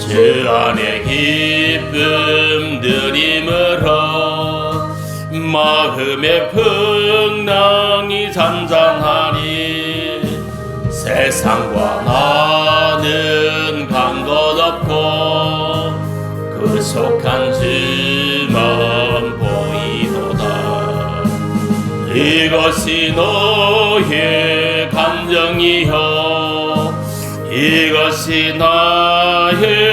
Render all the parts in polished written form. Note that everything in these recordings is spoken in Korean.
주 안에 기쁨 드림으로 마음의 풍랑이 잔잔하니 세상과 나는 간 것 없고 그 속한 주만 보이도다. 이것이 너의 감정이여 이것이 나의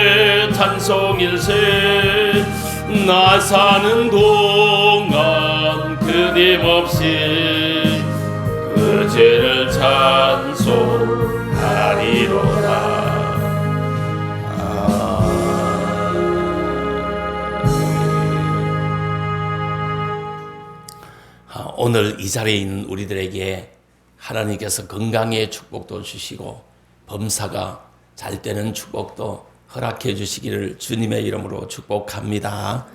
찬송일세. 나 사는 동안 끊임없이 그 죄를 찬송하리로다. 오늘 이 자리에 있는 우리들에게 하나님께서 건강의 축복도 주시고 범사가 잘 되는 축복도 허락해 주시기를 주님의 이름으로 축복합니다.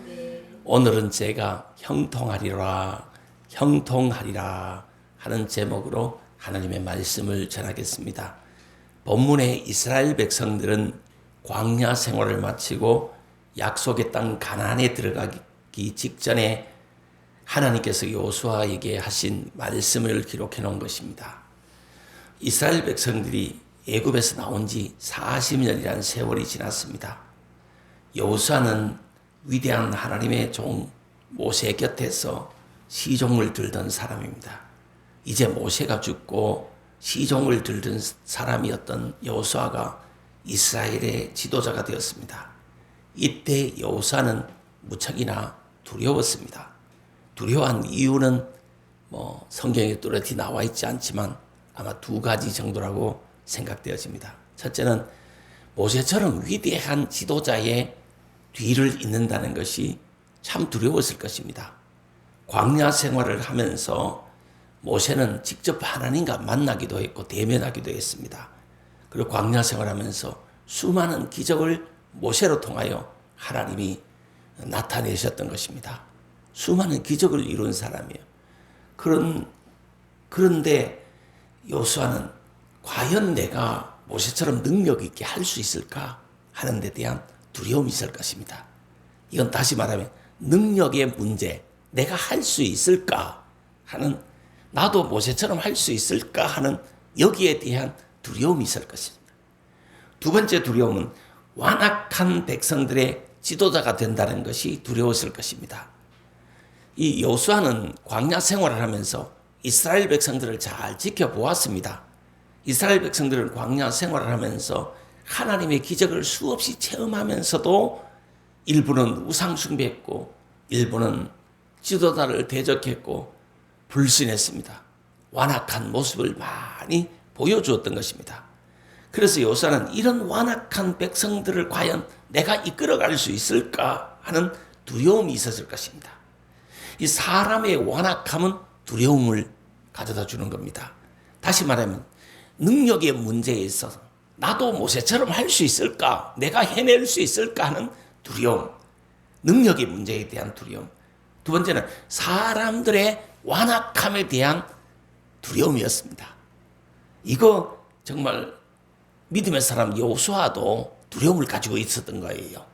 오늘은 제가 형통하리라 하는 제목으로 하나님의 말씀을 전하겠습니다. 본문의 이스라엘 백성들은 광야 생활을 마치고 약속의 땅 가나안에 들어가기 직전에 하나님께서 여호수아에게 하신 말씀을 기록해 놓은 것입니다. 이스라엘 백성들이 애굽에서 나온 지 40년이라는 세월이 지났습니다. 여호수아는 위대한 하나님의 종 모세 곁에서 시종을 들던 사람입니다. 이제 모세가 죽고 시종을 들던 사람이었던 여호수아가 이스라엘의 지도자가 되었습니다. 이때 여호수아는 무척이나 두려웠습니다. 두려워한 이유는 성경에 뚜렷이 나와 있지 않지만 아마 두 가지 정도라고 생각되어집니다. 첫째는 모세처럼 위대한 지도자의 뒤를 잇는다는 것이 참 두려웠을 것입니다. 광야 생활을 하면서 모세는 직접 하나님과 만나기도 했고 대면하기도 했습니다. 그리고 광야 생활하면서 수많은 기적을 모세로 통하여 하나님이 나타내셨던 것입니다. 수많은 기적을 이룬 사람이에요. 그런데 여호수아는 과연 내가 모세처럼 능력 있게 할 수 있을까 하는 데 대한 두려움이 있을 것입니다. 이건 다시 말하면 능력의 문제, 내가 할 수 있을까 하는, 나도 모세처럼 할 수 있을까 하는 여기에 대한 두려움이 있을 것입니다. 두 번째 두려움은 완악한 백성들의 지도자가 된다는 것이 두려웠을 것입니다. 이 여호수아는 광야 생활을 하면서 이스라엘 백성들을 잘 지켜보았습니다. 이스라엘 백성들은 광야 생활을 하면서 하나님의 기적을 수없이 체험하면서도 일부는 우상 숭배했고 일부는 지도자를 대적했고 불신했습니다. 완악한 모습을 많이 보여주었던 것입니다. 그래서 여호수아는 이런 완악한 백성들을 과연 내가 이끌어갈 수 있을까 하는 두려움이 있었을 것입니다. 이 사람의 완악함은 두려움을 가져다 주는 겁니다. 다시 말하면 능력의 문제에 있어서 나도 모세처럼 할 수 있을까? 내가 해낼 수 있을까 하는 두려움. 능력의 문제에 대한 두려움. 두 번째는 사람들의 완악함에 대한 두려움이었습니다. 이거 정말 믿음의 사람 여호수아도 두려움을 가지고 있었던 거예요.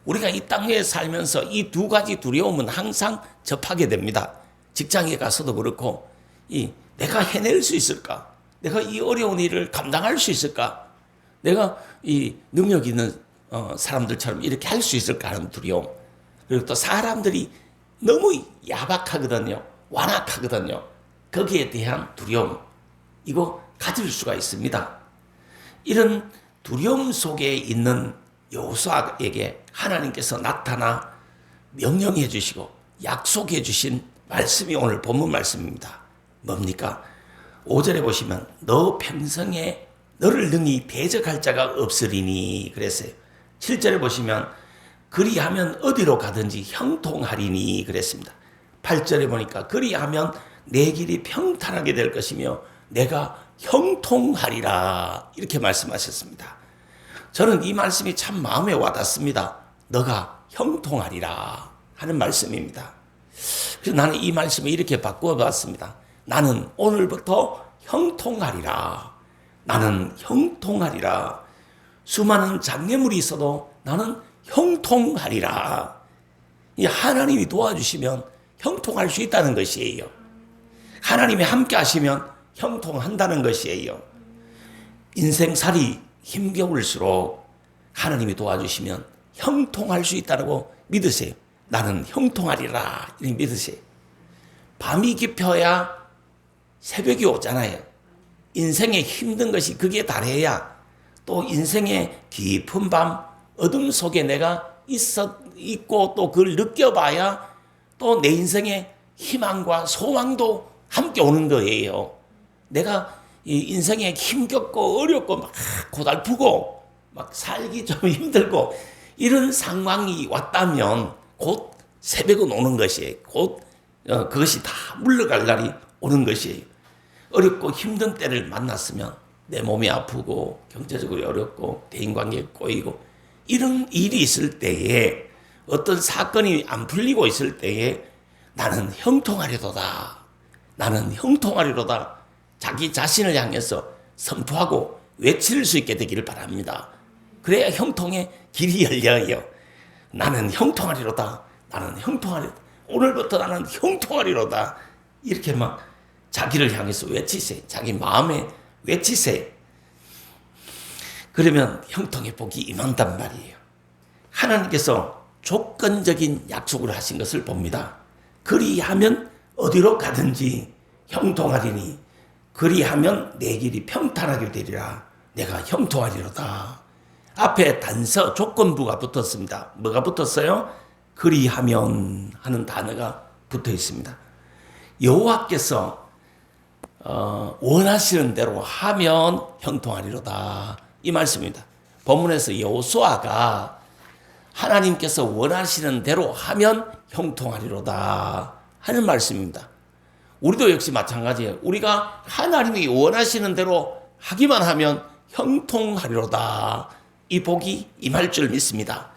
우리가 이 땅에 살면서 이 두 가지 두려움은 항상 접하게 됩니다. 직장에 가서도 그렇고 내가 해낼 수 있을까? 내가 이 어려운 일을 감당할 수 있을까? 내가 이 능력 있는 사람들처럼 이렇게 할 수 있을까 하는 두려움. 그리고 또 사람들이 너무 야박하거든요. 완악하거든요. 거기에 대한 두려움. 이거 가질 수가 있습니다. 이런 두려움 속에 있는 여호수아에게 하나님께서 나타나 명령해 주시고 약속해 주신 말씀이 오늘 본문 말씀입니다. 뭡니까? 5절에 보시면 너 평생에 너를 능히 대적할 자가 없으리니 그랬어요. 7절에 보시면 그리하면 어디로 가든지 형통하리니 그랬습니다. 8절에 보니까 그리하면 내 길이 평탄하게 될 것이며 내가 형통하리라 이렇게 말씀하셨습니다. 저는 이 말씀이 참 마음에 와닿습니다. 너가 형통하리라 하는 말씀입니다. 그래서 나는 이 말씀을 이렇게 바꾸어 봤습니다. 나는 오늘부터 형통하리라. 나는 형통하리라. 수많은 장애물이 있어도 나는 형통하리라. 이 하나님이 도와주시면 형통할 수 있다는 것이에요. 하나님이 함께 하시면 형통한다는 것이에요. 인생살이 힘겨울수록 하나님이 도와주시면 형통할 수 있다고 믿으세요. 나는 형통하리라. 이렇게 믿으세요. 밤이 깊어야 새벽이 오잖아요. 인생의 힘든 것이 그게 다래야 또 인생의 깊은 밤 어둠 속에 내가 있고 또 그걸 느껴봐야 또 내 인생의 희망과 소망도 함께 오는 거예요. 내가 이 인생에 힘겹고 어렵고 막 고달프고 막 살기 좀 힘들고 이런 상황이 왔다면 곧 새벽은 오는 것이에요. 곧 그것이 다 물러갈 날이 오는 것이에요. 어렵고 힘든 때를 만났으면 내 몸이 아프고 경제적으로 어렵고 대인관계에 꼬이고 이런 일이 있을 때에 어떤 사건이 안 풀리고 있을 때에 나는 형통하리로다. 나는 형통하리로다. 자기 자신을 향해서 선포하고 외칠 수 있게 되기를 바랍니다. 그래야 형통의 길이 열려요. 나는 형통하리로다. 나는 형통하리로다. 오늘부터 나는 형통하리로다. 이렇게 막 자기를 향해서 외치세요. 자기 마음에 외치세요. 그러면 형통의 복이 임한단 말이에요. 하나님께서 조건적인 약속을 하신 것을 봅니다. 그리하면 어디로 가든지 형통하리니 그리하면 내 길이 평탄하게 되리라. 내가 형통하리로다. 앞에 단서 조건부가 붙었습니다. 뭐가 붙었어요? 그리하면 하는 단어가 붙어 있습니다. 여호와께서 원하시는 대로 하면 형통하리로다. 이 말씀입니다. 본문에서 여호수아가 하나님께서 원하시는 대로 하면 형통하리로다 하는 말씀입니다. 우리도 역시 마찬가지예요. 우리가 하나님이 원하시는 대로 하기만 하면 형통하리로다. 이 복이 임할 줄 믿습니다.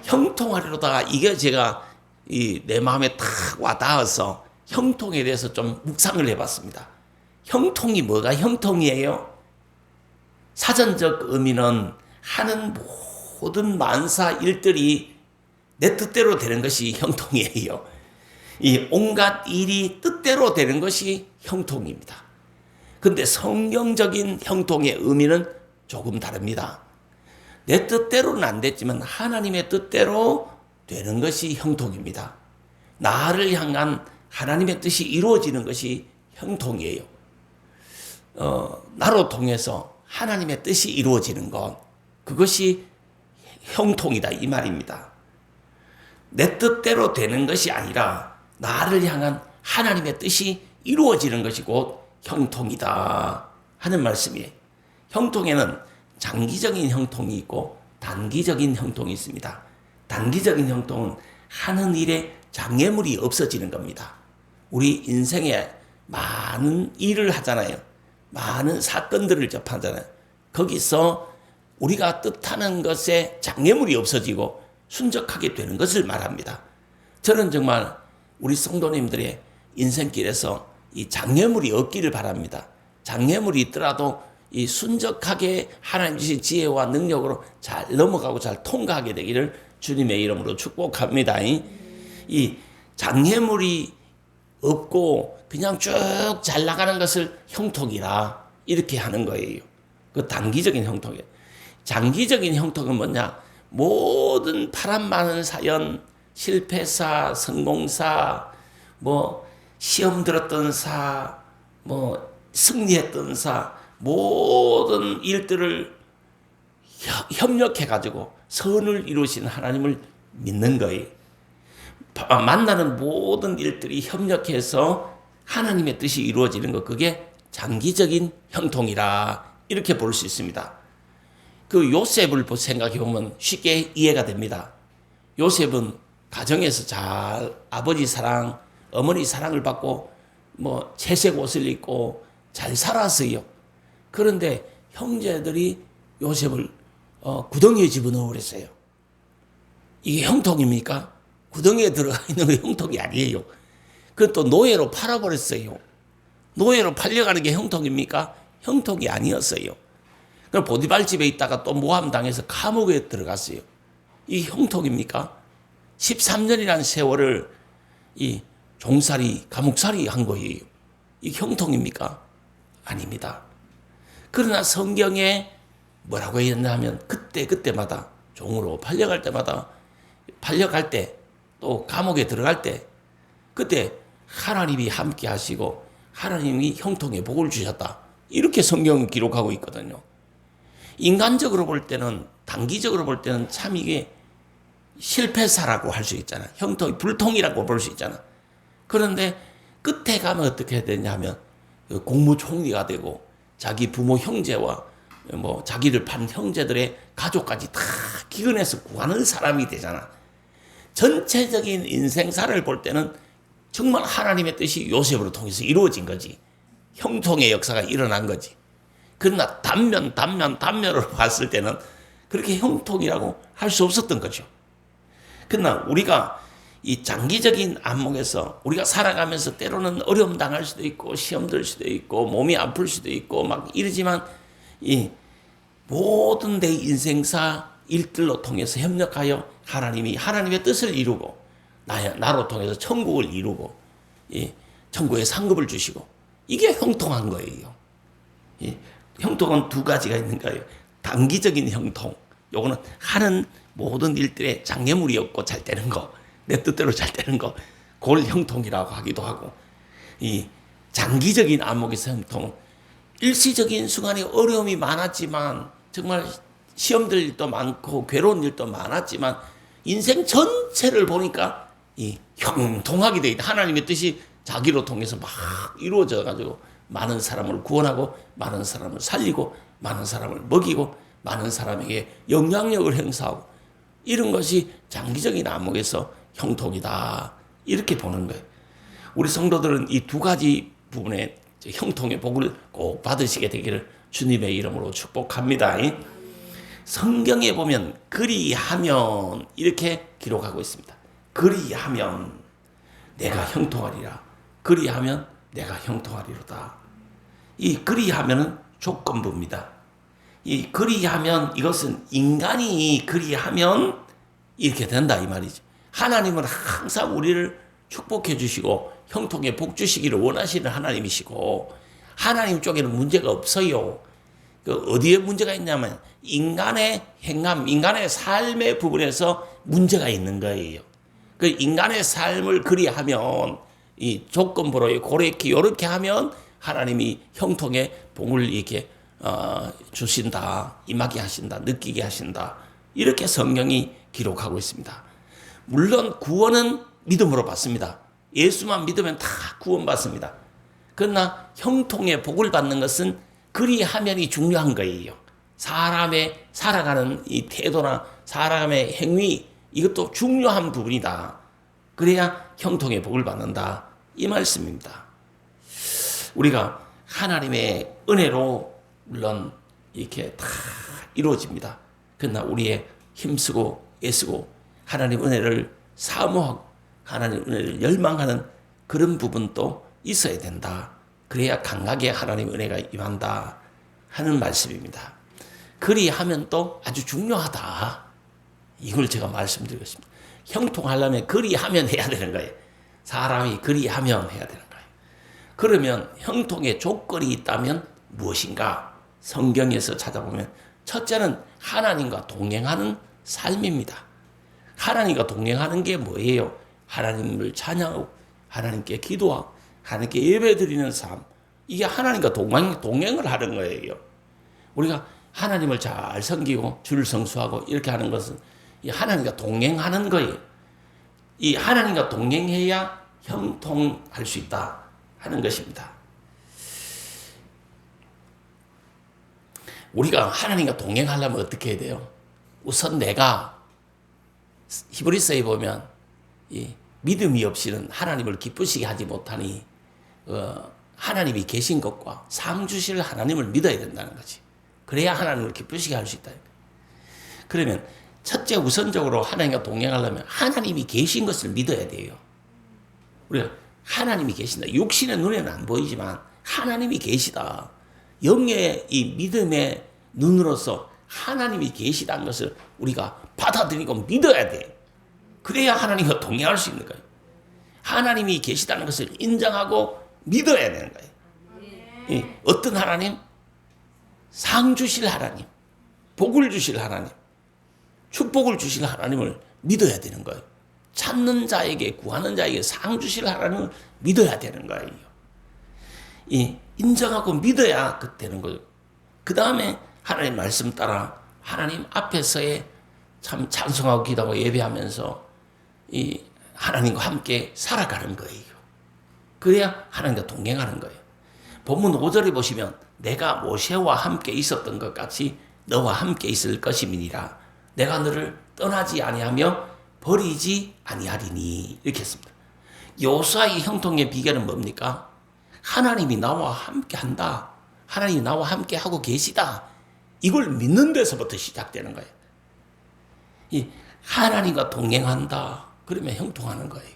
형통하리로다. 이게 제가 내 마음에 탁 와닿아서 형통에 대해서 좀 묵상을 해봤습니다. 형통이 뭐가 형통이에요? 사전적 의미는 하는 모든 만사 일들이 내 뜻대로 되는 것이 형통이에요. 이 온갖 일이 뜻대로 되는 것이 형통입니다. 근데 성경적인 형통의 의미는 조금 다릅니다. 내 뜻대로는 안 됐지만 하나님의 뜻대로 되는 것이 형통입니다. 나를 향한 하나님의 뜻이 이루어지는 것이 형통이에요. 나로 통해서 하나님의 뜻이 이루어지는 것, 그것이 형통이다 이 말입니다. 내 뜻대로 되는 것이 아니라 나를 향한 하나님의 뜻이 이루어지는 것이 곧 형통이다 하는 말씀이에요. 형통에는 장기적인 형통이 있고 단기적인 형통이 있습니다. 단기적인 형통은 하는 일에 장애물이 없어지는 겁니다. 우리 인생에 많은 일을 하잖아요. 많은 사건들을 접하잖아요. 거기서 우리가 뜻하는 것에 장애물이 없어지고 순적하게 되는 것을 말합니다. 저는 정말 우리 성도님들의 인생길에서 이 장애물이 없기를 바랍니다. 장애물이 있더라도 이 순적하게 하나님 주신 지혜와 능력으로 잘 넘어가고 잘 통과하게 되기를 주님의 이름으로 축복합니다. 이 장애물이 없고 그냥 쭉 잘 나가는 것을 형통이라 이렇게 하는 거예요. 그 단기적인 형통이에요. 장기적인 형통은 뭐냐? 모든 파란 많은 사연, 실패사, 성공사, 시험 들었던 사, 승리했던 사, 모든 일들을 협력해가지고 선을 이루신 하나님을 믿는 거예요. 만나는 모든 일들이 협력해서 하나님의 뜻이 이루어지는 것, 그게 장기적인 형통이라 이렇게 볼 수 있습니다. 그 요셉을 생각해 보면 쉽게 이해가 됩니다. 요셉은 가정에서 잘 아버지 사랑, 어머니 사랑을 받고 채색 옷을 입고 잘 살았어요. 그런데 형제들이 요셉을 구덩이에 집어넣으려 그랬어요. 이게 형통입니까? 구덩이에 들어가 있는 게 형통이 아니에요. 그것도 노예로 팔아버렸어요. 노예로 팔려가는 게 형통입니까? 형통이 아니었어요. 그 보디발 집에 있다가 또 모함당해서 감옥에 들어갔어요. 이 형통입니까? 13년이라는 세월을 이 종살이, 감옥살이 한 거예요. 이 형통입니까? 아닙니다. 그러나 성경에 뭐라고 했냐면 그때마다 종으로 팔려갈 때마다 팔려갈 때 또 감옥에 들어갈 때 그때 하나님이 함께 하시고 하나님이 형통의 복을 주셨다. 이렇게 성경은 기록하고 있거든요. 인간적으로 볼 때는 단기적으로 볼 때는 참 이게 실패사라고 할 수 있잖아. 형통이 불통이라고 볼 수 있잖아. 그런데 끝에 가면 어떻게 되냐면 국무총리가 되고 자기 부모 형제와 뭐 자기를 판 형제들의 가족까지 다 기근해서 구하는 사람이 되잖아. 전체적인 인생사를 볼 때는 정말 하나님의 뜻이 요셉으로 통해서 이루어진 거지. 형통의 역사가 일어난 거지. 그러나 단면으로 봤을 때는 그렇게 형통이라고 할 수 없었던 거죠. 그러나 우리가 이 장기적인 안목에서 우리가 살아가면서 때로는 어려움 당할 수도 있고 시험 들 수도 있고 몸이 아플 수도 있고 막 이러지만 이 모든 내 인생사 일들로 통해서 협력하여 하나님이 하나님의 뜻을 이루고 나로 통해서 천국을 이루고 천국의 상급을 주시고 이게 형통한 거예요. 형통은 두 가지가 있는 거예요. 단기적인 형통, 요거는 하는 모든 일들의 장애물이었고 잘 되는 거, 내 뜻대로 잘 되는 거, 그걸 형통이라고 하기도 하고, 이 장기적인 안목에서 형통, 일시적인 순간에 어려움이 많았지만 정말 시험들 일도 많고 괴로운 일도 많았지만 인생 전체를 보니까 이 형통하게 돼 있다. 하나님의 뜻이 자기로 통해서 막 이루어져 가지고 많은 사람을 구원하고 많은 사람을 살리고 많은 사람을 먹이고 많은 사람에게 영향력을 행사하고 이런 것이 장기적인 안목에서 형통이다. 이렇게 보는 거예요. 우리 성도들은 이 두 가지 부분에 형통의 복을 꼭 받으시게 되기를 주님의 이름으로 축복합니다. 성경에 보면 그리하면 이렇게 기록하고 있습니다. 그리하면 내가 형통하리라. 그리하면 내가 형통하리로다. 이 그리하면은 조건부입니다. 이 그리하면 이것은 인간이 그리하면 이렇게 된다 이 말이죠. 하나님은 항상 우리를 축복해 주시고 형통의 복 주시기를 원하시는 하나님이시고 하나님 쪽에는 문제가 없어요. 어디에 문제가 있냐면 인간의 행함, 인간의 삶의 부분에서 문제가 있는 거예요. 그 인간의 삶을 그리하면 이 조건부로 고렇게 이렇게 하면 하나님이 형통의 복을 이렇게 주신다, 임하게 하신다, 느끼게 하신다. 이렇게 성경이 기록하고 있습니다. 물론 구원은 믿음으로 받습니다. 예수만 믿으면 다 구원받습니다. 그러나 형통의 복을 받는 것은 그리하면이 중요한 거예요. 사람의 살아가는 이 태도나 사람의 행위 이것도 중요한 부분이다. 그래야 형통의 복을 받는다. 이 말씀입니다. 우리가 하나님의 은혜로 물론 이렇게 다 이루어집니다. 그러나 우리의 힘쓰고 애쓰고 하나님 은혜를 사모하고 하나님 은혜를 열망하는 그런 부분도 있어야 된다. 그래야 강하게 하나님 은혜가 임한다 하는 말씀입니다. 그리하면 또 아주 중요하다. 이걸 제가 말씀드리겠습니다. 형통하려면 그리하면 해야 되는 거예요. 사람이 그리하면 해야 되는 거예요. 그러면 형통의 조건이 있다면 무엇인가? 성경에서 찾아보면 첫째는 하나님과 동행하는 삶입니다. 하나님과 동행하는 게 뭐예요? 하나님을 찬양하고 하나님께 기도하고 하나님께 예배드리는 삶. 이게 하나님과 동행을 하는 거예요. 우리가 하나님을 잘 섬기고 주를 성수하고 이렇게 하는 것은 이 하나님과 동행하는 거예요. 이 하나님과 동행해야 형통할 수 있다 하는 것입니다. 우리가 하나님과 동행하려면 어떻게 해야 돼요? 우선 내가 히브리서에 보면 이 믿음이 없이는 하나님을 기쁘시게 하지 못하니 하나님이 계신 것과 상 주실 하나님을 믿어야 된다는 거지. 그래야 하나님을 기쁘시게 할 수 있다. 그러면 첫째 우선적으로 하나님과 동행하려면 하나님이 계신 것을 믿어야 돼요. 우리가 하나님이 계신다. 육신의 눈에는 안 보이지만 하나님이 계시다. 영의 이 믿음의 눈으로서 하나님이 계시다는 것을 우리가 받아들이고 믿어야 돼. 그래야 하나님과 동행할 수 있는 거예요. 하나님이 계시다는 것을 인정하고 믿어야 되는 거예요. 어떤 하나님? 상 주실 하나님, 복을 주실 하나님, 축복을 주실 하나님을 믿어야 되는 거예요. 찾는 자에게, 구하는 자에게 상 주실 하나님을 믿어야 되는 거예요. 인정하고 믿어야 되는 거예요. 그 다음에 하나님 말씀 따라 하나님 앞에서의 참 찬송하고 기도하고 예배하면서 하나님과 함께 살아가는 거예요. 그래야 하나님과 동행하는 거예요. 본문 5절에 보시면 내가 모세와 함께 있었던 것 같이 너와 함께 있을 것임이니라. 내가 너를 떠나지 아니하며 버리지 아니하리니. 이렇게 했습니다. 여호수아의 형통의 비결은 뭡니까? 하나님이 나와 함께 한다. 하나님이 나와 함께 하고 계시다. 이걸 믿는 데서부터 시작되는 거예요. 하나님과 동행한다. 그러면 형통하는 거예요.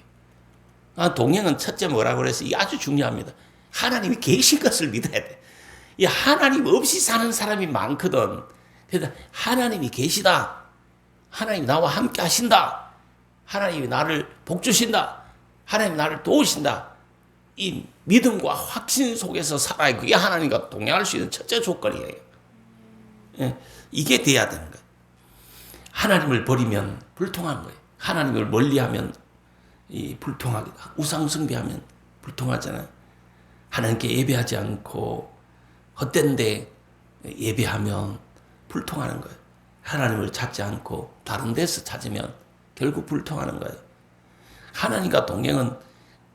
동행은 첫째 뭐라고 그래서 이게 아주 중요합니다. 하나님이 계신 것을 믿어야 돼. 하나님 없이 사는 사람이 많거든. 그래서 하나님이 계시다. 하나님이 나와 함께 하신다. 하나님이 나를 복주신다. 하나님이 나를 도우신다. 이 믿음과 확신 속에서 살아야 그게 하나님과 동행할 수 있는 첫째 조건이에요. 이게 돼야 되는 거예요. 하나님을 버리면 불통한 거예요. 하나님을 멀리하면 불통하게, 우상 숭배하면 불통하잖아요. 하나님께 예배하지 않고 헛된 데 예배하면 불통하는 거예요. 하나님을 찾지 않고 다른 데서 찾으면 결국 불통하는 거예요. 하나님과 동행은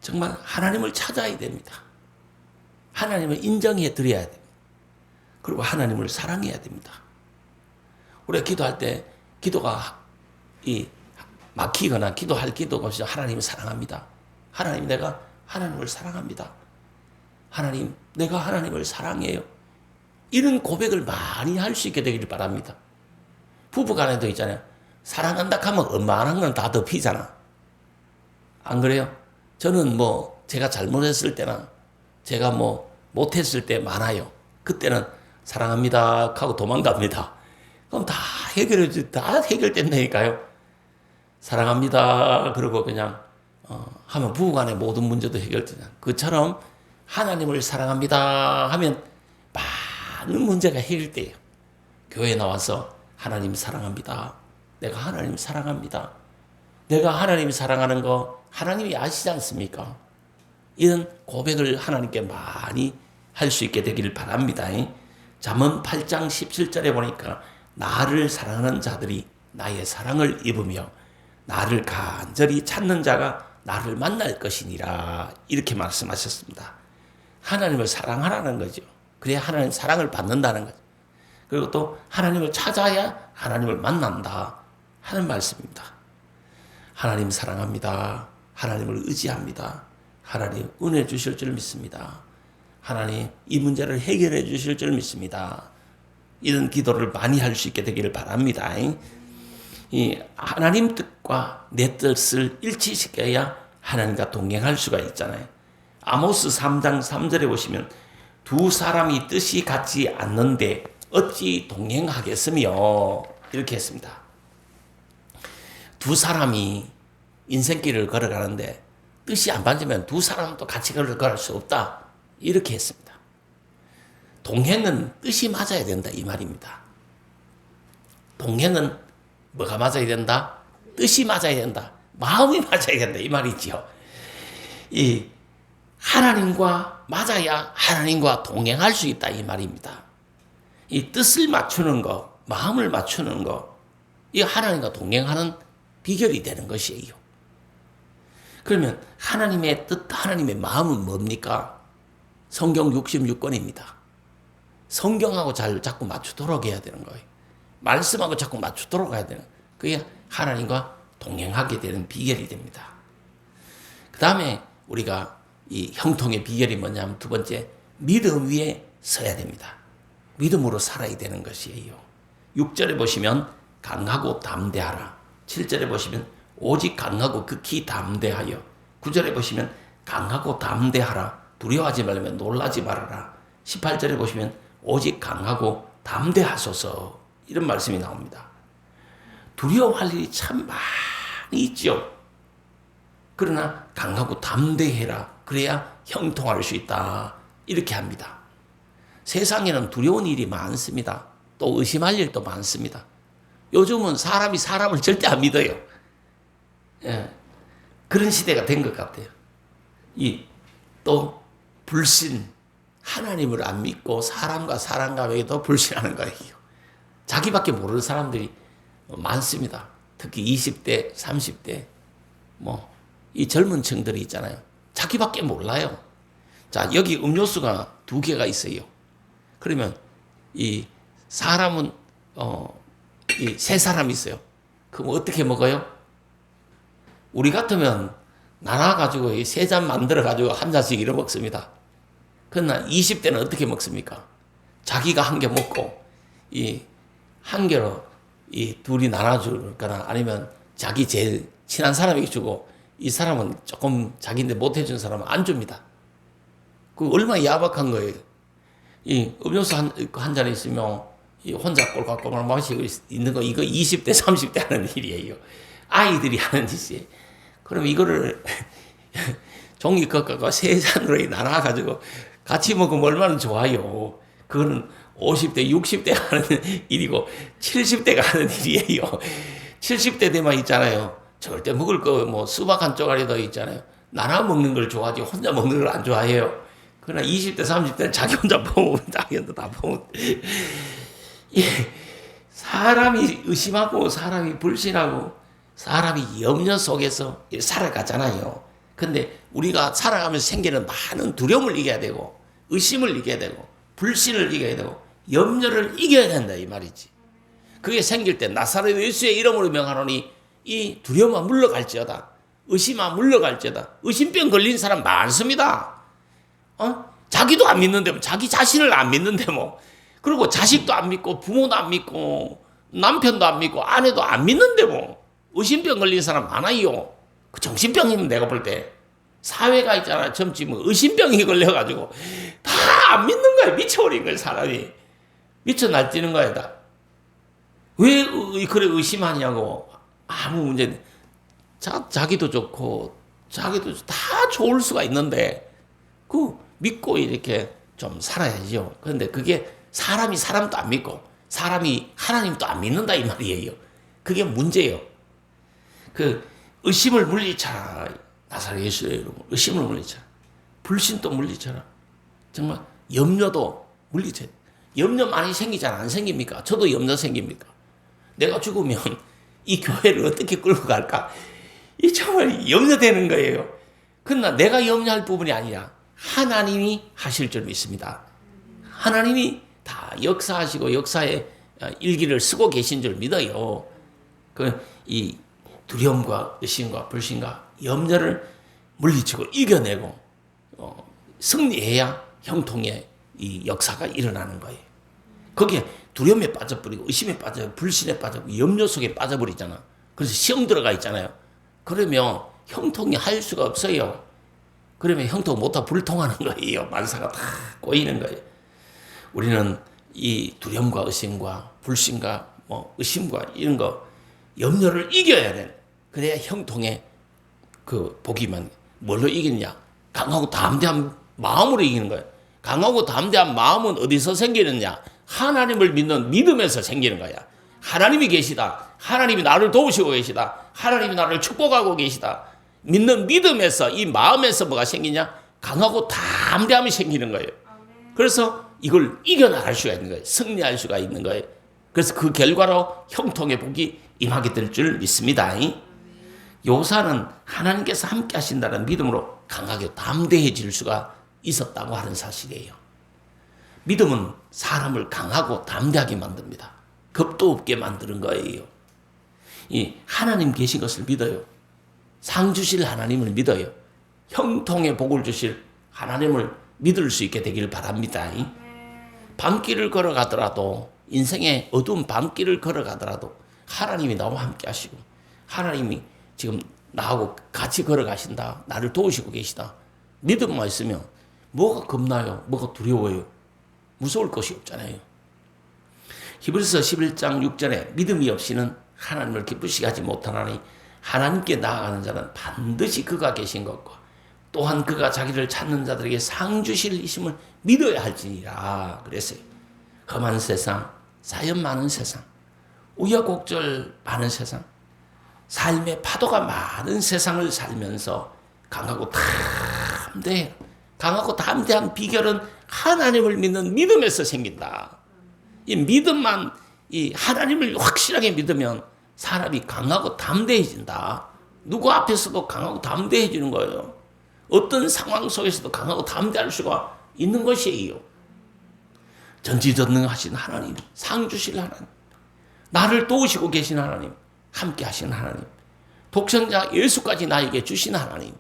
정말 하나님을 찾아야 됩니다. 하나님을 인정해 드려야 됩니다. 그리고 하나님을 사랑해야 됩니다. 우리가 기도할 때 기도가 막히거나 기도할 기도가 없이 하나님을 사랑합니다. 하나님, 내가 하나님을 사랑합니다. 하나님, 내가 하나님을 사랑해요. 이런 고백을 많이 할 수 있게 되기를 바랍니다. 부부간에도 있잖아요. 사랑한다 하면 엄마한 건 다 덮이잖아. 안 그래요? 저는 제가 잘못했을 때나 제가 못했을 때 많아요. 그때는 사랑합니다 하고 도망갑니다. 그럼 다 해결된다니까요. 사랑합니다 그러고 그냥 하면 부부간의 모든 문제도 해결되잖아요. 그처럼 하나님을 사랑합니다 하면 많은 문제가 해결돼요. 교회에 나와서 하나님 사랑합니다. 내가 하나님 사랑합니다. 내가 하나님 사랑하는 거 하나님이 아시지 않습니까? 이런 고백을 하나님께 많이 할 수 있게 되기를 바랍니다. 잠언 8장 17절에 보니까 나를 사랑하는 자들이 나의 사랑을 입으며 나를 간절히 찾는 자가 나를 만날 것이니라. 이렇게 말씀하셨습니다. 하나님을 사랑하라는 거죠. 그래야 하나님 사랑을 받는다는 거죠. 그리고 또 하나님을 찾아야 하나님을 만난다 하는 말씀입니다. 하나님 사랑합니다. 하나님을 의지합니다. 하나님 은혜 주실 줄 믿습니다. 하나님 이 문제를 해결해 주실 줄 믿습니다. 이런 기도를 많이 할 수 있게 되기를 바랍니다. 이 하나님 뜻과 내 뜻을 일치시켜야 하나님과 동행할 수가 있잖아요. 아모스 3장 3절에 보시면 두 사람이 뜻이 같지 않는데 어찌 동행하겠으며 이렇게 했습니다. 두 사람이 인생길을 걸어가는데 뜻이 안 맞으면 두 사람도 같이 걸어갈 수 없다. 이렇게 했습니다. 동행은 뜻이 맞아야 된다 이 말입니다. 동행은 뭐가 맞아야 된다? 뜻이 맞아야 된다. 마음이 맞아야 된다 이 말이지요. 이 하나님과 맞아야 하나님과 동행할 수 있다 이 말입니다. 이 뜻을 맞추는 거, 마음을 맞추는 거, 이 하나님과 동행하는 비결이 되는 것이에요. 그러면 하나님의 뜻, 하나님의 마음은 뭡니까? 성경 66권입니다. 성경하고 자꾸 맞추도록 해야 되는 거예요. 말씀하고 자꾸 맞추도록 해야 되는 거예요. 그게 하나님과 동행하게 되는 비결이 됩니다. 그 다음에 우리가 이 형통의 비결이 뭐냐면 두 번째, 믿음 위에 서야 됩니다. 믿음으로 살아야 되는 것이에요. 6절에 보시면 강하고 담대하라. 7절에 보시면 오직 강하고 극히 담대하여. 9절에 보시면 강하고 담대하라. 두려워하지 말며 놀라지 말아라. 18절에 보시면 오직 강하고 담대하소서 이런 말씀이 나옵니다. 두려워할 일이 참 많이 있죠. 그러나 강하고 담대해라. 그래야 형통할 수 있다. 이렇게 합니다. 세상에는 두려운 일이 많습니다. 또 의심할 일도 많습니다. 요즘은 사람이 사람을 절대 안 믿어요. 예, 그런 시대가 된 것 같아요. 또 불신, 하나님을 안 믿고 사람과 사람과에도 불신하는 거예요. 자기밖에 모르는 사람들이 많습니다. 특히 20대, 30대, 이 젊은 층들이 있잖아요. 자기밖에 몰라요. 자, 여기 음료수가 2개가 있어요. 그러면 이 사람은 이 3사람이 있어요. 그럼 어떻게 먹어요? 우리 같으면 나눠가지고 3잔 만들어가지고 한 잔씩 이렇게 먹습니다. 그러나 20대는 어떻게 먹습니까? 자기가 한 개 먹고 이 한 개로 이 둘이 나눠줄 거나 아니면 자기 제일 친한 사람에게 주고 이 사람은 조금 자기인데 못 해준 사람은 안 줍니다. 그 얼마나 야박한 거예요. 이 음료수 한 잔에 있으면 이 혼자 꼴깍꼴깍 마시고 있는 거 이거 20대 30대 하는 일이에요. 아이들이 하는 짓이에요. 그럼 이거를 종이 꺾어가 3잔으로 나눠가지고 같이 먹으면 얼마나 좋아요. 그거는 50대, 60대 하는 일이고 70대가 하는 일이에요. 70대 되면 있잖아요. 절대 먹을 거 수박 한 쪼가리도 있잖아요. 나눠 먹는 걸 좋아하지 혼자 먹는 걸 안 좋아해요. 그러나 20대, 30대는 자기 혼자 먹으면 자기 혼자 다 먹으면 사람이 의심하고 사람이 불신하고 사람이 염려 속에서 살아가잖아요. 근데 우리가 살아가면서 생기는 많은 두려움을 이겨야 되고 의심을 이겨야 되고 불신을 이겨야 되고 염려를 이겨야 된다 이 말이지. 그게 생길 때 나사렛 예수의 이름으로 명하노니 이 두려움은 물러갈지어다. 의심은 물러갈지어다. 의심병 걸린 사람 많습니다. 자기도 안 믿는데 자기 자신을 안 믿는데 그리고 자식도 안 믿고 부모도 안 믿고 남편도 안 믿고 아내도 안 믿는데 의심병 걸린 사람 많아요. 그 정신병이면 내가 볼 때 사회가 있잖아. 점치 의심병이 걸려가지고 다 안 믿는 거야. 미쳐버린 거야 사람이. 미쳐 날뛰는 거야 다. 왜 그래 의심하냐고. 아무 문제. 자기도 좋고 자기도 다 좋을 수가 있는데 그 믿고 이렇게 좀 살아야죠. 그런데 그게 사람이 사람도 안 믿고 사람이 하나님도 안 믿는다 이 말이에요. 그게 문제예요. 그 의심을 물리쳐라. 나사렛 예수의 이름으로 의심을 물리쳐라. 불신도 물리쳐라. 정말 염려도 물리쳐라. 염려 많이 생기잖아. 안 생깁니까? 저도 염려 생깁니까? 내가 죽으면 이 교회를 어떻게 끌고 갈까? 이 정말 염려되는 거예요. 그러나 내가 염려할 부분이 아니라 하나님이 하실 줄 믿습니다. 하나님이 다 역사하시고 역사의 일기를 쓰고 계신 줄 믿어요. 이 두려움과 의심과 불신과 염려를 물리치고 이겨내고 승리해야 형통의 이 역사가 일어나는 거예요. 거기에 두려움에 빠져버리고 의심에 빠져 불신에 빠져고 염려 속에 빠져버리잖아. 그래서 시험 들어가 있잖아요. 그러면 형통이 할 수가 없어요. 그러면 형통 못하고 불통하는 거예요. 만사가 다 꼬이는 거예요. 우리는 이 두려움과 의심과 불신과 의심과 이런 거 염려를 이겨야 돼. 그래야 형통의 그 복이만 뭘로 이기느냐? 강하고 담대한 마음으로 이기는 거예요. 강하고 담대한 마음은 어디서 생기느냐? 하나님을 믿는 믿음에서 생기는 거야. 하나님이 계시다. 하나님이 나를 도우시고 계시다. 하나님이 나를 축복하고 계시다. 믿는 믿음에서 이 마음에서 뭐가 생기냐? 강하고 담대함이 생기는 거예요. 그래서 이걸 이겨나갈 수가 있는 거예요. 승리할 수가 있는 거예요. 그래서 그 결과로 형통의 복이 임하게 될 줄 믿습니다. 요사는 하나님께서 함께 하신다는 믿음으로 강하게 담대해질 수가 있었다고 하는 사실이에요. 믿음은 사람을 강하고 담대하게 만듭니다. 겁도 없게 만드는 거예요. 이 하나님 계신 것을 믿어요. 상 주실 하나님을 믿어요. 형통의 복을 주실 하나님을 믿을 수 있게 되기를 바랍니다. 밤길을 걸어가더라도 인생의 어두운 밤길을 걸어가더라도 하나님이 나와 함께 하시고 하나님이 지금 나하고 같이 걸어가신다. 나를 도우시고 계시다. 믿음만 있으면 뭐가 겁나요? 뭐가 두려워요? 무서울 것이 없잖아요. 히브리서 11장 6절에 믿음이 없이는 하나님을 기쁘시게 하지 못하나니 하나님께 나아가는 자는 반드시 그가 계신 것과 또한 그가 자기를 찾는 자들에게 상 주실 이심을 믿어야 할지니라 그랬어요. 험한 세상, 사연 많은 세상, 우여곡절 많은 세상, 삶의 파도가 많은 세상을 살면서 강하고 담대한 비결은 하나님을 믿는 믿음에서 생긴다. 이 믿음만, 이 하나님을 확실하게 믿으면 사람이 강하고 담대해진다. 누구 앞에서도 강하고 담대해지는 거예요. 어떤 상황 속에서도 강하고 담대할 수가 있는 것이에요. 전지전능하신 하나님, 상 주실 하나님, 나를 도우시고 계신 하나님, 함께 하신 하나님, 독생자 예수까지 나에게 주신 하나님,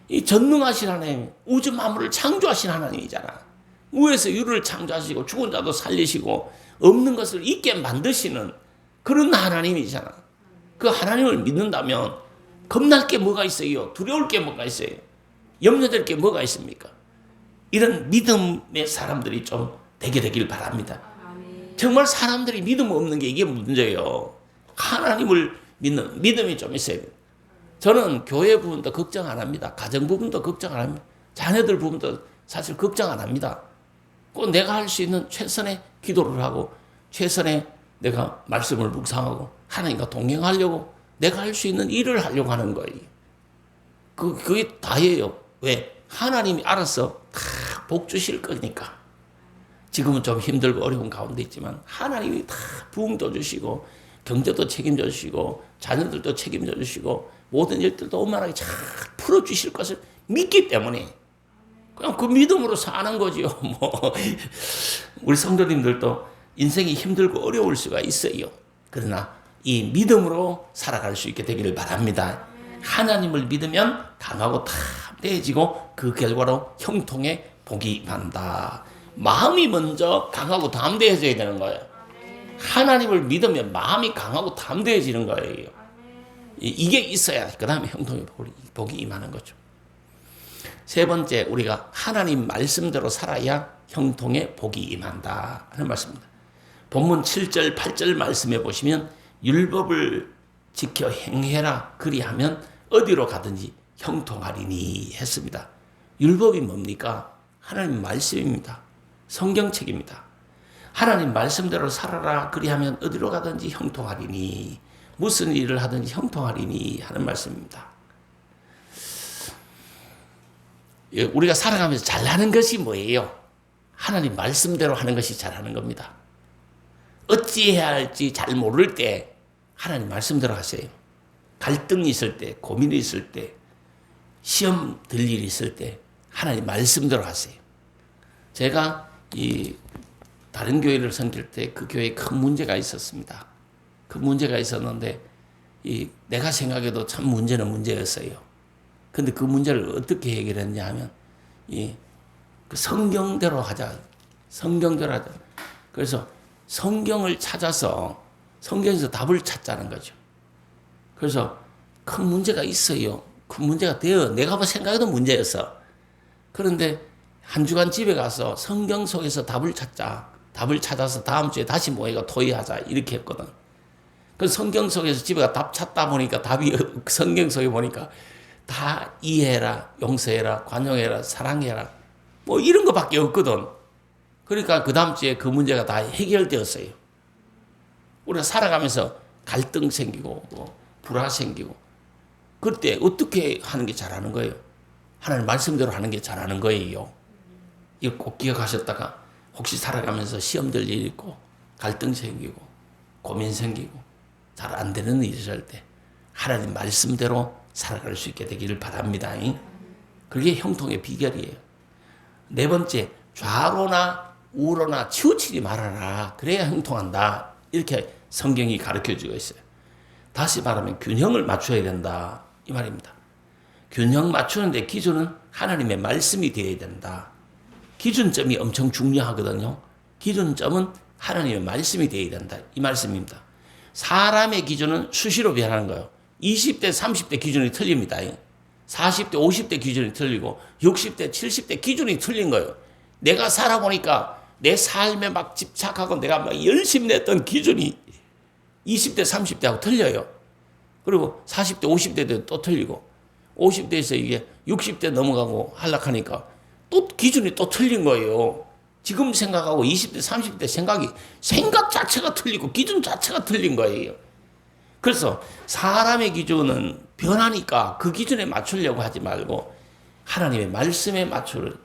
이 전능하신 하나님, 우주 만물을 창조하신 하나님이잖아. 우에서 유를 창조하시고 죽은 자도 살리시고 없는 것을 있게 만드시는 그런 하나님이잖아. 그 하나님을 믿는다면 겁날 게 뭐가 있어요? 두려울 게 뭐가 있어요? 염려될 게 뭐가 있습니까? 이런 믿음의 사람들이 좀 되게 되길 바랍니다. 정말 사람들이 믿음 없는 게 이게 문제예요. 하나님을 믿는 믿음이 좀 있어야 돼요. 저는 교회 부분도 걱정 안 합니다. 가정 부분도 걱정 안 합니다. 자녀들 부분도 사실 걱정 안 합니다. 꼭 내가 할 수 있는 최선의 기도를 하고 최선의 내가 말씀을 묵상하고 하나님과 동행하려고 내가 할 수 있는 일을 하려고 하는 거예요. 그게 다예요. 왜? 하나님이 알아서 다 복 주실 거니까. 지금은 좀 힘들고 어려운 가운데 있지만 하나님이 다 부흥도 주시고 경제도 책임져 주시고 자녀들도 책임져 주시고 모든 일들도 원만하게 잘 풀어주실 것을 믿기 때문에 그냥 그 믿음으로 사는 거지요. 우리 성도님들도 인생이 힘들고 어려울 수가 있어요. 그러나 이 믿음으로 살아갈 수 있게 되기를 바랍니다. 하나님을 믿으면 강하고 담대해지고 그 결과로 형통에 복이 임한다. 마음이 먼저 강하고 담대해져야 되는 거예요. 하나님을 믿으면 마음이 강하고 담대해지는 거예요. 이게 있어야 그 다음에 형통에 복이 임하는 거죠. 세 번째, 우리가 하나님 말씀대로 살아야 형통에 복이 임한다 하는 말씀입니다. 본문 7절 8절 말씀해 보시면 율법을 지켜 행해라 그리하면 어디로 가든지 형통하리니 했습니다. 율법이 뭡니까? 하나님 말씀입니다. 성경책입니다. 하나님 말씀대로 살아라 그리하면 어디로 가든지 형통하리니, 무슨 일을 하든지 형통하리니 하는 말씀입니다. 우리가 살아가면서 잘하는 것이 뭐예요? 하나님 말씀대로 하는 것이 잘하는 겁니다. 어찌해야 할지 잘 모를 때 하나님 말씀대로 하세요. 갈등이 있을 때, 고민이 있을 때, 시험 들 일이 있을 때 하나님 말씀대로 하세요. 제가 다른 교회를 섬길 때 그 교회에 큰 문제가 있었습니다. 그 문제가 있었는데 내가 생각해도 참 문제는 문제였어요. 근데 그 문제를 어떻게 해결했냐 하면 그 성경대로 하자. 성경대로 하자. 그래서 성경을 찾아서 성경에서 답을 찾자는 거죠. 그래서 큰 문제가 있어요. 큰 문제가 되어 내가 생각해도 문제였어. 그런데 한 주간 집에 가서 성경 속에서 답을 찾자. 답을 찾아서 다음 주에 다시 모여가 토의하자. 이렇게 했거든. 그 성경 속에서 집에 가 답 찾다 보니까 답이 성경 속에 보니까 다 이해해라, 용서해라, 관용해라, 사랑해라. 뭐 이런 거밖에 없거든. 그러니까 그 다음 주에 그 문제가 다 해결되었어요. 우리가 살아가면서 갈등 생기고 뭐 불화 생기고 그럴 때 어떻게 하는 게 잘하는 거예요? 하나님 말씀대로 하는 게 잘하는 거예요. 이거 꼭 기억하셨다가 혹시 살아가면서 시험될 일 있고 갈등 생기고 고민 생기고 잘 안 되는 일이 있을 때 하나님 말씀대로 살아갈 수 있게 되기를 바랍니다. 그게 형통의 비결이에요. 네 번째, 좌로나 우로나 치우치지 말아라. 그래야 형통한다. 이렇게 성경이 가르쳐주고 있어요. 다시 말하면 균형을 맞춰야 된다. 이 말입니다. 균형 맞추는데 기준은 하나님의 말씀이 되어야 된다. 기준점이 엄청 중요하거든요. 기준점은 하나님의 말씀이 되어야 된다. 이 말씀입니다. 사람의 기준은 수시로 변하는 거예요. 20대, 30대 기준이 틀립니다. 40대, 50대 기준이 틀리고 60대, 70대 기준이 틀린 거예요. 내가 살아보니까 내 삶에 막 집착하고 내가 막 열심히 냈던 기준이 20대, 30대하고 틀려요. 그리고 40대, 50대 때 또 틀리고 50대에서 이게 60대 넘어가고 하락하니까 또 기준이 또 틀린 거예요. 지금 생각하고 20대, 30대 생각 자체가 틀리고 기준 자체가 틀린 거예요. 그래서 사람의 기준은 변하니까 그 기준에 맞추려고 하지 말고 하나님의 말씀에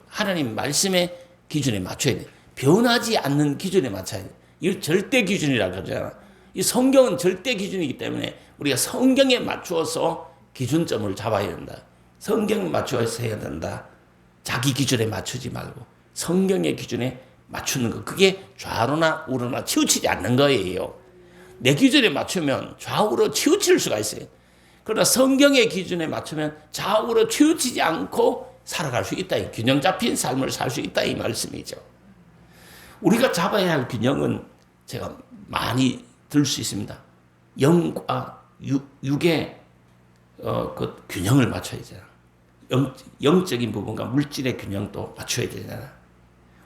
하나님의 말씀의 기준에 맞춰야 돼. 변하지 않는 기준에 맞춰야 돼. 이 절대 기준이라고 그러잖아. 이 성경은 절대 기준이기 때문에 우리가 성경에 맞추어서 기준점을 잡아야 된다. 성경에 맞추어서 해야 된다. 자기 기준에 맞추지 말고 성경의 기준에 맞추는 거. 그게 좌로나 우로나 치우치지 않는 거예요. 내 기준에 맞추면 좌우로 치우칠 수가 있어요. 그러나 성경의 기준에 맞추면 좌우로 치우치지 않고 살아갈 수 있다. 균형 잡힌 삶을 살 수 있다 이 말씀이죠. 우리가 잡아야 할 균형은 제가 많이 들 수 있습니다. 영과 육의 그 균형을 맞춰야 되잖아. 영적인 부분과 물질의 균형도 맞춰야 되잖아.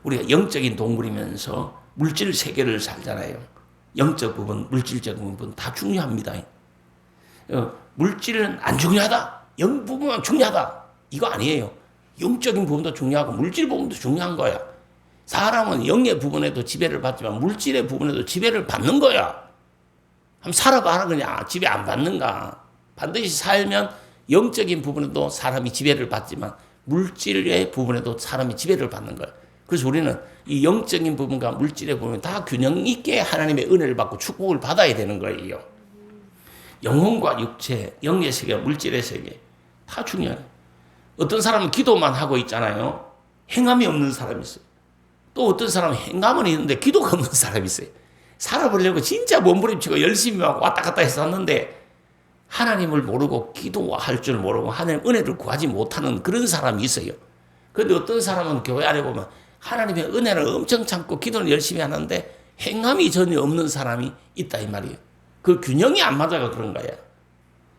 우리가 영적인 동물이면서 물질 세계를 살잖아요. 영적 부분, 물질적 부분 다 중요합니다. 물질은 안 중요하다. 영 부분은 중요하다. 이거 아니에요. 영적인 부분도 중요하고 물질 부분도 중요한 거야. 사람은 영의 부분에도 지배를 받지만 물질의 부분에도 지배를 받는 거야. 한번 살아봐라 그냥. 지배 안 받는가. 반드시 살면 영적인 부분에도 사람이 지배를 받지만 물질의 부분에도 사람이 지배를 받는 거야. 그래서 우리는 이 영적인 부분과 물질의 부분 다 균형 있게 하나님의 은혜를 받고 축복을 받아야 되는 거예요. 영혼과 육체, 영의 세계, 물질의 세계 다 중요해요. 어떤 사람은 기도만 하고 있잖아요. 행함이 없는 사람이 있어요. 또 어떤 사람은 행함은 있는데 기도가 없는 사람이 있어요. 살아보려고 진짜 몸부림치고 열심히 하고 왔다 갔다 했었는데 하나님을 모르고 기도할 줄 모르고 하나님 은혜를 구하지 못하는 그런 사람이 있어요. 그런데 어떤 사람은 교회 안에 보면 하나님의 은혜를 엄청 참고 기도를 열심히 하는데 행함이 전혀 없는 사람이 있다 이 말이에요. 그 균형이 안 맞아가 그런 거야.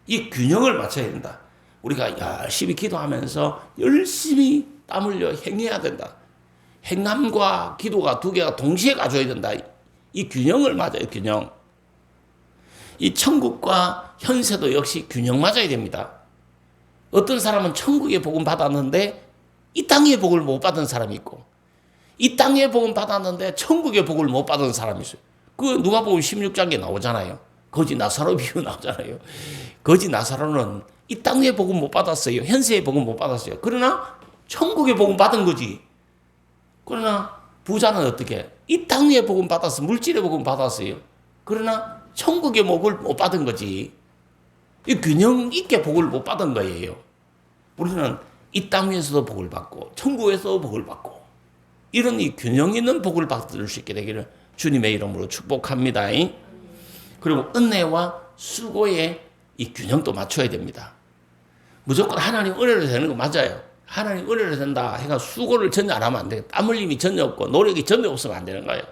이 균형을 맞춰야 된다. 우리가 열심히 기도하면서 열심히 땀 흘려 행해야 된다. 행함과 기도가 두 개가 동시에 가져야 된다. 이 균형을 맞아요. 균형. 이 천국과 현세도 역시 균형 맞아야 됩니다. 어떤 사람은 천국의 복음 받았는데 이 땅의 복을 못 받은 사람이 있고 이 땅의 복음 받았는데 천국의 복을 못 받은 사람이 있어요. 그 누가복음 16장에 나오잖아요. 거지 나사로 비유 나오잖아요. 거지 나사로는 이 땅의 복음 못 받았어요. 현세의 복음 못 받았어요. 그러나 천국의 복음 받은 거지. 그러나 부자는 어떻게? 이 땅의 복음 받았어. 물질의 복음 받았어요. 그러나 천국의 복을 못 받은 거지. 이 균형 있게 복을 못 받은 거예요. 우리는 이 땅에서도 복을 받고 천국에서도 복을 받고 이런 이 균형 있는 복을 받을 수 있게 되기를 주님의 이름으로 축복합니다. 그리고 은혜와 수고의 이 균형도 맞춰야 됩니다. 무조건 하나님 은혜로 되는 거 맞아요. 하나님 은혜로 된다 해가 수고를 전혀 안 하면 안 돼요. 땀 흘림이 전혀 없고 노력이 전혀 없으면 안 되는 거예요.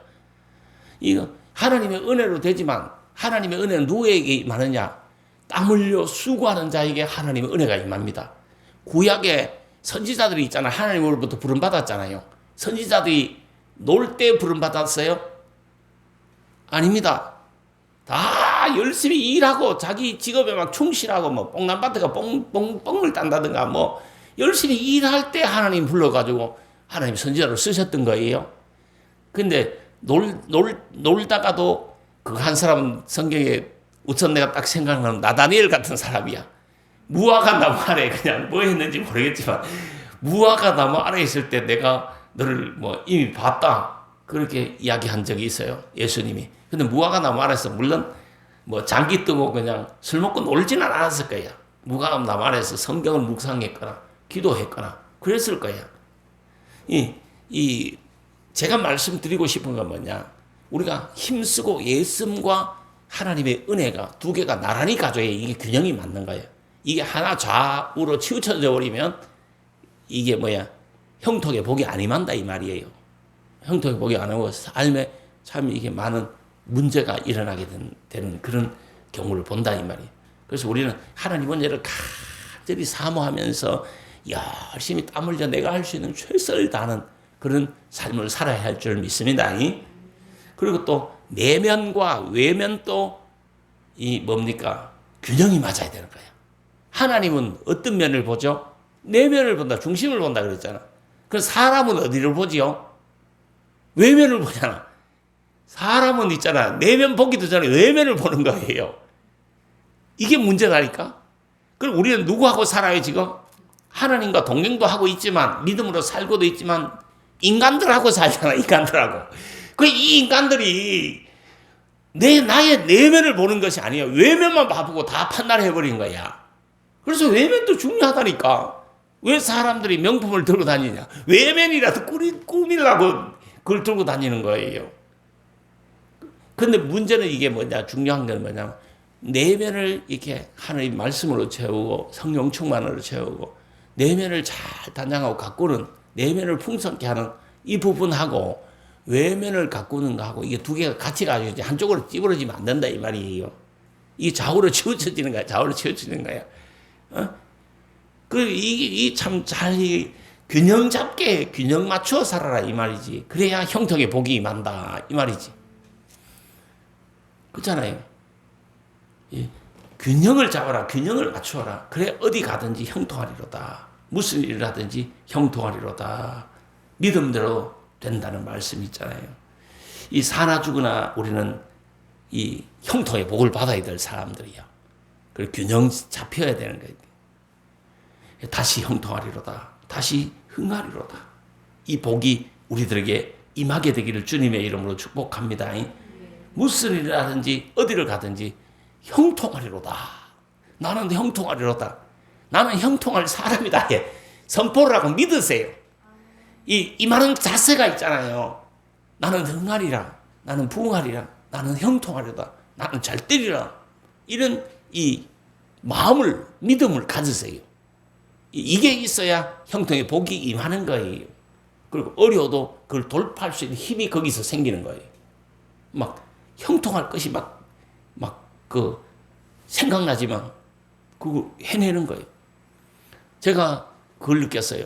이거 하나님의 은혜로 되지만 하나님의 은혜는 누구에게 임하느냐? 땀 흘려 수고하는 자에게 하나님의 은혜가 임합니다. 구약에 선지자들이 있잖아요. 하나님으로부터 부름 받았잖아요. 선지자들이 놀 때 부름 받았어요? 아닙니다. 다 열심히 일하고 자기 직업에 막 충실하고 뭐 뽕남밭에가 뽕을 딴다든가 뭐 열심히 일할 때 하나님 불러가지고 하나님 선지자로 쓰셨던 거예요. 근데 놀다가도 그 한 사람은 성경에 우선 내가 딱 생각나는 나다니엘 같은 사람이야. 무화과 나무 아래 그냥 뭐 했는지 모르겠지만 무화과 나무 아래 있을 때 내가 너를 뭐 이미 봤다. 그렇게 이야기한 적이 있어요. 예수님이. 근데 무화과 나무 아래서 물론 뭐 장기 뜨고 그냥 술 먹고 놀지는 않았을 거야. 무화과 나무 아래서 성경을 묵상했거나 기도했거나 그랬을 거야. 제가 말씀드리고 싶은 건 뭐냐. 우리가 힘쓰고 예씀과 하나님의 은혜가 두 개가 나란히 가져야 이게 균형이 맞는 거예요. 이게 하나 좌우로 치우쳐져 버리면 이게 형통의 복이 안 임한다 이 말이에요. 형통의 복이 안 오고 삶에 참 이게 많은 문제가 일어나게 되는 그런 경우를 본다 이 말이에요. 그래서 우리는 하나님 은혜를 간절히 사모하면서 열심히 땀 흘려 내가 할 수 있는 최선을 다하는 그런 삶을 살아야 할 줄 믿습니다. 그리고 또 내면과 외면 또 이 뭡니까? 균형이 맞아야 되는 거예요. 하나님은 어떤 면을 보죠? 내면을 본다, 중심을 본다 그랬잖아. 그래서 사람은 어디를 보지요? 외면을 보잖아. 사람은 있잖아. 내면 보기도 전에 외면을 보는 거예요. 이게 문제라니까? 그럼 우리는 누구하고 살아요, 지금? 하나님과 동행도 하고 있지만, 믿음으로 살고도 있지만, 인간들하고 살잖아, 인간들하고. 이 인간들이 나의 내면을 보는 것이 아니에요. 외면만 봐보고 다 판단해버린 거야. 그래서 외면도 중요하다니까. 왜 사람들이 명품을 들고 다니냐? 외면이라도 꾸미려고 그걸 들고 다니는 거예요. 근데 문제는 이게 뭐냐? 중요한 건 뭐냐면, 내면을 이렇게 하나님 말씀으로 채우고, 성령 충만으로 채우고, 내면을 잘 단장하고 가꾸는, 내면을 풍성케 하는 이 부분하고, 외면을 가꾸는 거하고, 이게 두 개가 같이 가지고 한쪽으로 찌부러지면 안 된다, 이 말이에요. 이게 좌우로 치우쳐지는 거야, 좌우로 치우쳐지는 거야. 참 잘, 균형 잡게, 균형 맞추어 살아라, 이 말이지. 그래야 형통의 복이 임한다, 이 말이지. 그렇잖아요. 균형을 잡아라, 균형을 맞추어라. 그래, 어디 가든지 형통하리로다. 무슨 일을 하든지 형통하리로다. 믿음대로 된다는 말씀이 있잖아요. 이 사나 죽으나 우리는 이 형통의 복을 받아야 될 사람들이야. 그리고 균형 잡혀야 되는 거예요. 다시 형통하리로다. 다시 흥하리로다. 이 복이 우리들에게 임하게 되기를 주님의 이름으로 축복합니다. 무슨 일을 하든지 어디를 가든지 형통하리로다. 나는 형통하리로다. 나는 형통할 사람이다. 선포를 하고 믿으세요. 이 말은 자세가 있잖아요. 나는 흥하리라. 나는 부흥하리라. 나는 형통하리라. 나는 잘 되리라. 이런 이 마음을, 믿음을 가지세요. 이게 있어야 형통의 복이 임하는 거예요. 그리고 어려워도 그걸 돌파할 수 있는 힘이 거기서 생기는 거예요. 막 형통할 것이 생각나지만 그거 해내는 거예요. 제가 그걸 느꼈어요.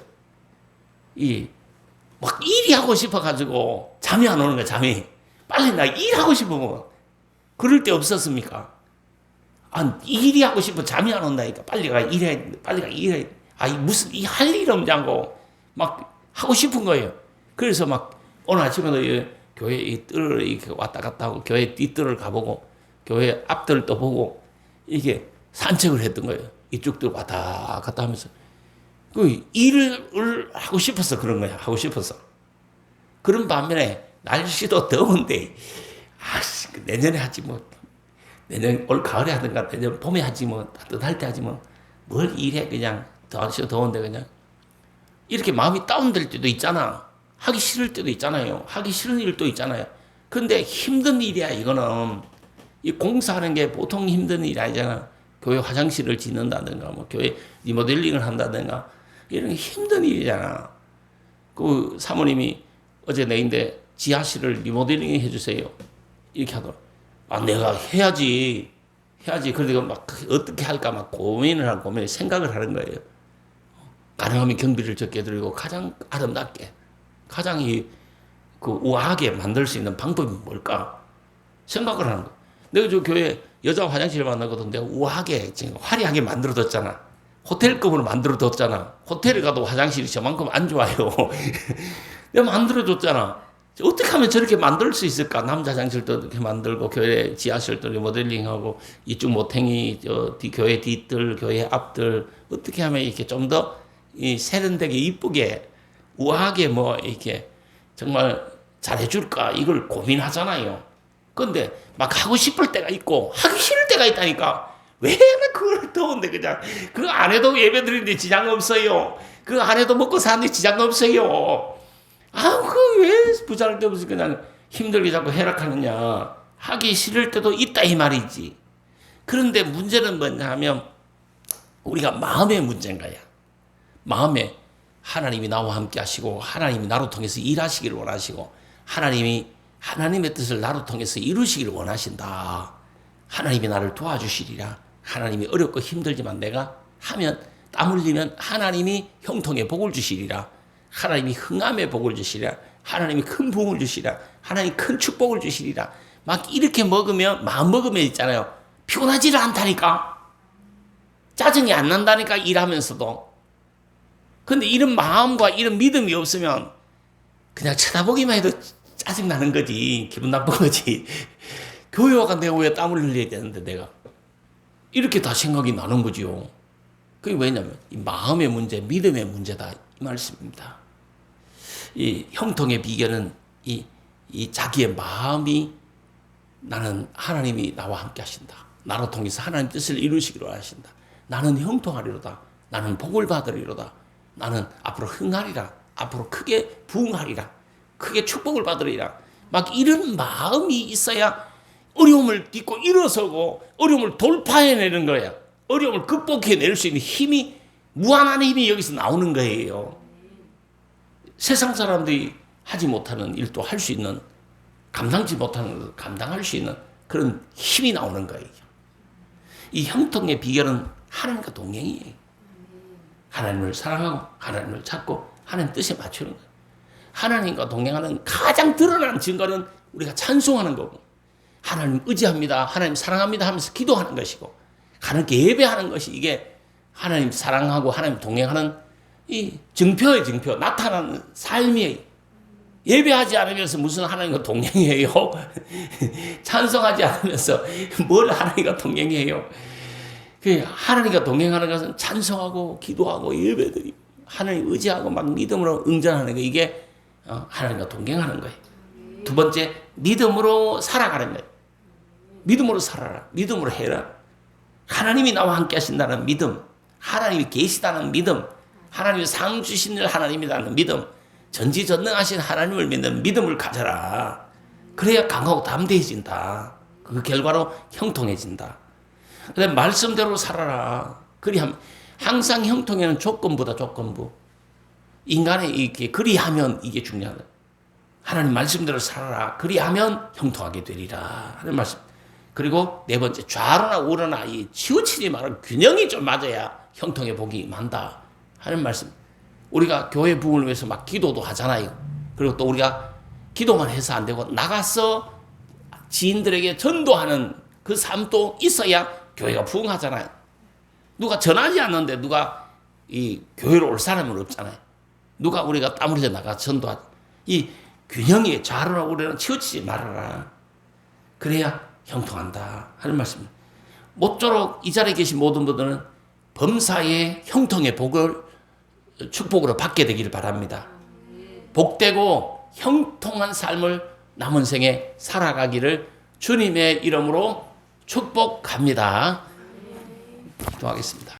막 일이 하고 싶어가지고 잠이 안 오는 거야, 잠이. 빨리 나 일하고 싶으면. 그럴 때 없었습니까? 일이 하고 싶어 잠이 안 온다니까. 빨리 가 일해, 빨리 가 일해. 무슨 할 일 없냐고. 막 하고 싶은 거예요. 그래서 막 오늘 아침에도 교회 이 뜰을 이렇게 왔다 갔다 하고 교회 뒷뜰을 가보고 교회 앞뜰도 보고 이게 산책을 했던 거예요. 이쪽 뜰 왔다 갔다 하면서. 일을 하고 싶어서 그런 거야. 하고 싶어서. 그런 반면에 날씨도 더운데 내년에 하지 뭐. 내년 올 가을에 하든가 내년 봄에 하지 뭐. 따뜻할 때 하지 뭐. 뭘 일해 그냥. 날씨가 더운데 그냥. 이렇게 마음이 다운될 때도 있잖아. 하기 싫을 때도 있잖아요. 하기 싫은 일도 있잖아요. 근데 힘든 일이야 이거는. 이 공사하는 게 보통 힘든 일이 아니잖아. 교회 화장실을 짓는다든가 뭐 교회 리모델링을 한다든가 이런 게 힘든 일이잖아. 그 사모님이 어제 내인데 지하실을 리모델링 해주세요. 이렇게 하더라고. 내가 해야지. 그러다가 막 어떻게 할까 막 고민을 생각을 하는 거예요. 가능하면 경비를 적게 들이고 가장 아름답게, 가장 우아하게 만들 수 있는 방법이 뭘까 생각을 하는 거예요. 내가 저 교회 여자 화장실을 만나거든. 내가 우아하게 지금 화려하게 만들어뒀잖아. 호텔급으로 만들어뒀잖아. 호텔에 가도 화장실이 저만큼 안 좋아요. 내가 만들어줬잖아. 어떻게 하면 저렇게 만들 수 있을까? 남자 화장실도 이렇게 만들고 교회 지하실도 리모델링하고 이쪽 모탱이 교회 뒷뜰, 교회 앞뜰 어떻게 하면 이렇게 좀 더 세련되게 이쁘게 우아하게 뭐 이렇게 정말 잘해줄까? 이걸 고민하잖아요. 근데 막 하고 싶을 때가 있고 하기 싫을 때가 있다니까. 왜 그걸 더운데 그냥 그 안에도 예배 드리는데 지장 없어요. 그 안에도 먹고 사는데 지장 없어요. 왜 부자랄 데 없이 그냥 힘들게 자꾸 해락하느냐. 하기 싫을 때도 있다 이 말이지. 그런데 문제는 뭐냐 하면 우리가 마음의 문제인 거야. 마음에 하나님이 나와 함께 하시고 하나님이 나로 통해서 일하시기를 원하시고 하나님이 하나님의 뜻을 나로 통해서 이루시기를 원하신다. 하나님이 나를 도와주시리라. 하나님이 어렵고 힘들지만 내가 하면 땀 흘리면 하나님이 형통의 복을 주시리라. 하나님이 흥함의 복을 주시리라. 하나님이 큰 부흥을 주시리라. 하나님이 큰 축복을 주시리라. 막 이렇게 먹으면, 마음 먹으면 있잖아요. 피곤하지를 않다니까. 짜증이 안 난다니까, 일하면서도. 근데 이런 마음과 이런 믿음이 없으면 그냥 쳐다보기만 해도 짜증나는 거지. 기분 나쁜 거지. 교회 와가 내가 왜 땀을 흘려야 되는데 내가. 이렇게 다 생각이 나는 거지요. 그게 왜냐면 이 마음의 문제, 믿음의 문제다. 이 말씀입니다. 이 형통의 비결은 이 자기의 마음이 나는 하나님이 나와 함께 하신다. 나로 통해서 하나님 뜻을 이루시기로 하신다. 나는 형통하리로다. 나는 복을 받으리로다. 나는 앞으로 흥하리라. 앞으로 크게 부흥하리라. 크게 축복을 받으리라. 막 이런 마음이 있어야 어려움을 딛고 일어서고 어려움을 돌파해내는 거야. 어려움을 극복해낼 수 있는 힘이, 무한한 힘이 여기서 나오는 거예요. 세상 사람들이 하지 못하는 일도 할 수 있는, 감당지 못하는 것을 감당할 수 있는 그런 힘이 나오는 거예요. 이 형통의 비결은 하나님과 동행이에요. 하나님을 사랑하고 하나님을 찾고 하나님 뜻에 맞추는 거예요. 하나님과 동행하는 가장 드러난 증거는 우리가 찬송하는 거고, 하나님 의지합니다, 하나님 사랑합니다 하면서 기도하는 것이고, 하나님께 예배하는 것이 이게 하나님 사랑하고 하나님 동행하는 이 증표의 증표, 나타나는 삶이에요. 예배하지 않으면서 무슨 하나님과 동행해요? 찬송하지 않으면서 뭘 하나님과 동행해요? 하나님과 동행하는 것은 찬송하고 기도하고 예배드리고 하나님 의지하고 막 믿음으로 응전하는 거, 이게 하나님과 동행하는 거예요. 두 번째, 믿음으로 살아가는 거예요. 믿음으로 살아라. 믿음으로 해라. 하나님이 나와 함께 하신다는 믿음, 하나님이 계시다는 믿음, 하나님이 상 주신 하나님이라는 믿음, 전지전능하신 하나님을 믿는 믿음을 가져라. 그래야 강하고 담대해진다. 그 결과로 형통해진다. 그다음에 말씀대로 살아라. 그리하면 항상 형통에는 조건부다. 조건부. 인간의 이렇게 그리하면 이게 중요하다. 하나님 말씀대로 살아라. 그리하면 형통하게 되리라 하는 말씀. 그리고 네 번째, 좌로나 우로나 이 치우치지 말고 균형이 좀 맞아야 형통의 복이 임한다 하는 말씀. 우리가 교회 부흥을 위해서 막 기도도 하잖아요. 그리고 또 우리가 기도만 해서 안 되고 나가서 지인들에게 전도하는 그 삶도 있어야 교회가 부흥하잖아요. 누가 전하지 않는데 누가 이 교회로 올 사람은 없잖아요. 누가 우리가 땀 흘려 나가 전도하지. 이 균형이 좌로나 우로나 치우치지 말아라. 그래야 형통한다 하는 말씀입니다. 모쪼록 이 자리에 계신 모든 분들은 범사의 형통의 복을 축복으로 받게 되기를 바랍니다. 복되고 형통한 삶을 남은 생에 살아가기를 주님의 이름으로 축복합니다. 기도하겠습니다.